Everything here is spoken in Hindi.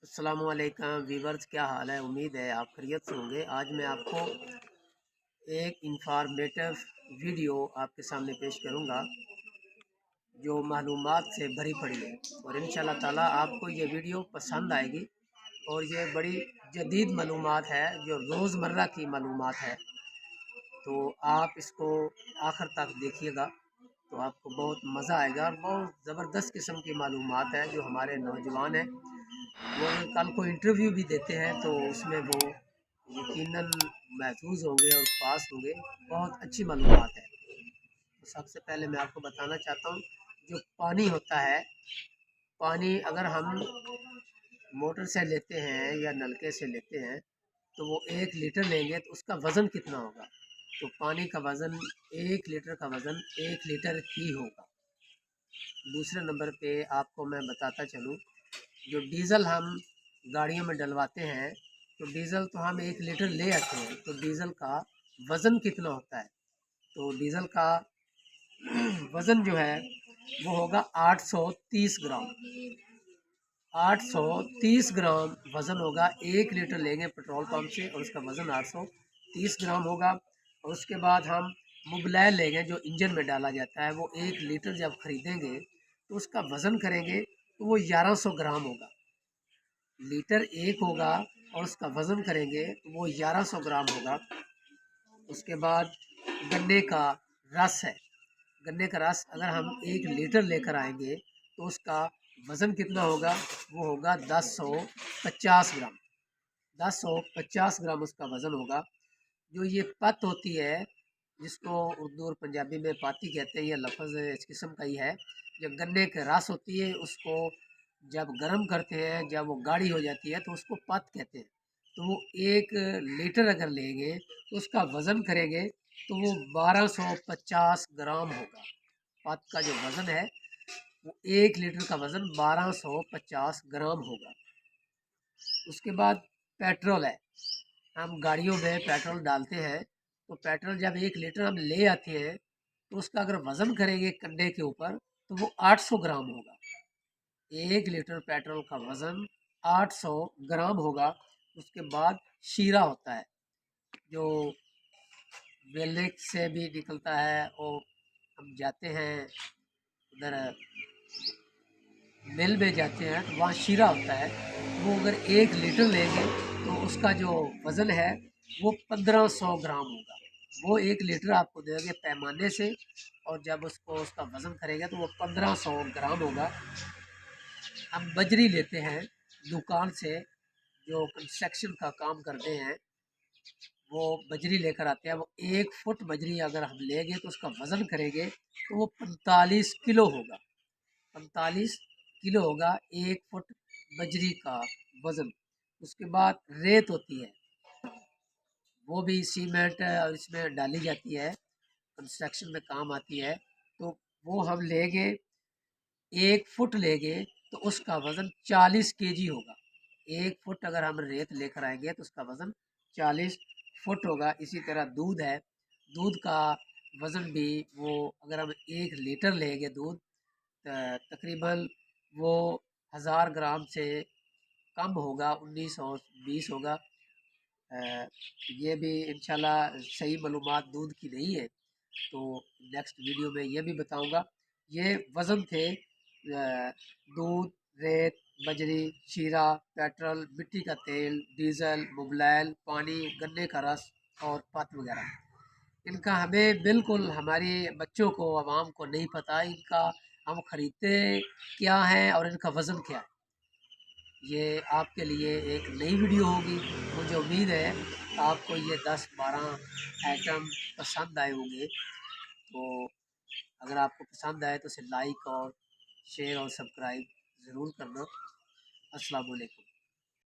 अस्सलामुअलैकुम वीवर्स, क्या हाल है। उम्मीद है आप खैरियत से होंगे। आज मैं आपको एक इंफॉर्मेटिव वीडियो आपके सामने पेश करूंगा जो मालूमात से भरी पड़ी है, और इंशाल्लाह ताला आपको ये वीडियो पसंद आएगी। और ये बड़ी जदीद मालूमात है जो रोज़मर्रा की मालूमात है, तो आप इसको आखिर तक देखिएगा तो आपको बहुत मज़ा आएगा। और बहुत ज़बरदस्त किस्म की मालूमात है जो हमारे नौजवान हैं वो अगर कल को इंटरव्यू भी देते हैं तो उसमें वो यकीनन महफूज होंगे और पास होंगे। बहुत अच्छी मालूमात है। तो सबसे पहले मैं आपको बताना चाहता हूँ, जो पानी होता है, पानी अगर हम मोटर से लेते हैं या नलके से लेते हैं तो वो 1 लीटर लेंगे तो उसका वज़न कितना होगा। तो पानी का वज़न, 1 लीटर का वज़न 1 लीटर ही होगा। दूसरे नंबर पे आपको मैं बताता चलूँ, जो डीज़ल हम गाड़ियों में डलवाते हैं तो डीज़ल तो हम 1 लीटर ले आते हैं, तो डीज़ल का वज़न कितना होता है। तो डीज़ल का वज़न जो है वो होगा 830 ग्राम। 830 ग्राम वज़न होगा। 1 लीटर लेंगे पेट्रोल पंप से और उसका वज़न 830 ग्राम होगा। और उसके बाद हम मुबलैल लेंगे जो इंजन में डाला जाता है, वो 1 लीटर जब ख़रीदेंगे तो उसका वज़न करेंगे तो वो 1100 ग्राम होगा। लीटर एक होगा और उसका वज़न करेंगे तो वो 1100 ग्राम होगा। उसके बाद गन्ने का रस है। गन्ने का रस अगर हम 1 लीटर लेकर आएंगे तो उसका वज़न कितना होगा, वो होगा 1050 ग्राम। 1050 ग्राम उसका वज़न होगा। जो ये पत होती है, जिसको उर्दू और पंजाबी में पाती कहते हैं, यह लफ्ज़ इस किस्म का ही है। जो गन्ने के रस होती है उसको जब गर्म करते हैं, जब वो गाढ़ी हो जाती है तो उसको पत कहते हैं। तो वो 1 लीटर अगर लेंगे तो उसका वज़न करेंगे तो वो 1250 ग्राम होगा। पत का जो वज़न है वो 1 लीटर का वज़न 1250 ग्राम होगा। उसके बाद पेट्रोल है। हम गाड़ियों में पेट्रोल डालते हैं तो पेट्रोल जब 1 लीटर हम ले आते हैं तो उसका अगर वज़न करेंगे कंधे के ऊपर तो वो 800 ग्राम होगा। 1 लीटर पेट्रोल का वज़न 800 ग्राम होगा। उसके बाद शीरा होता है जो वेल्हे से भी निकलता है, और हम जाते हैं उधर मिल में जाते हैं तो वहाँ शीरा होता है। वो अगर 1 लीटर लेंगे तो उसका जो वज़न है वो 1500 ग्राम होगा। वो 1 लीटर आपको देंगे पैमाने से, और जब उसको उसका वज़न करेगा तो वो 1500 ग्राम होगा। हम बजरी लेते हैं दुकान से, जो कंस्ट्रक्शन का काम करते हैं वो बजरी लेकर आते हैं। वो 1 फुट बजरी अगर हम लेंगे तो उसका वज़न करेंगे तो वो 45 किलो होगा। 45 किलो होगा 1 फुट बजरी का वज़न। उसके बाद रेत होती है, वो भी सीमेंट और इसमें डाली जाती है, कंस्ट्रक्शन में काम आती है। तो वो हम लेंगे, 1 फुट लेंगे तो उसका वज़न 40 kg होगा। 1 फुट अगर हम रेत लेकर आएंगे तो उसका वज़न 40 फुट होगा। इसी तरह दूध है। दूध का वज़न भी वो अगर हम 1 लीटर लेंगे दूध, तकरीबन वो 1000 ग्राम से कम होगा, 1920 होगा। ये भी इंशाल्लाह सही मालूमात दूध की नहीं है, तो नेक्स्ट वीडियो में ये भी बताऊंगा। ये वज़न थे दूध, रेत, बजरी, शीरा, पेट्रोल, मिट्टी का तेल, डीज़ल, मुबलैल, पानी, गन्ने का रस और पत वगैरह। इनका हमें बिल्कुल, हमारे बच्चों को, आवाम को नहीं पता इनका हम खरीदते क्या हैं और इनका वज़न क्या है। ये आपके लिए एक नई वीडियो होगी। मुझे उम्मीद है आपको ये 10-12 आइटम पसंद आए होंगे। तो अगर आपको पसंद आए तो इसे लाइक और शेयर और सब्सक्राइब ज़रूर करना। अस्सलाम वालेकुम।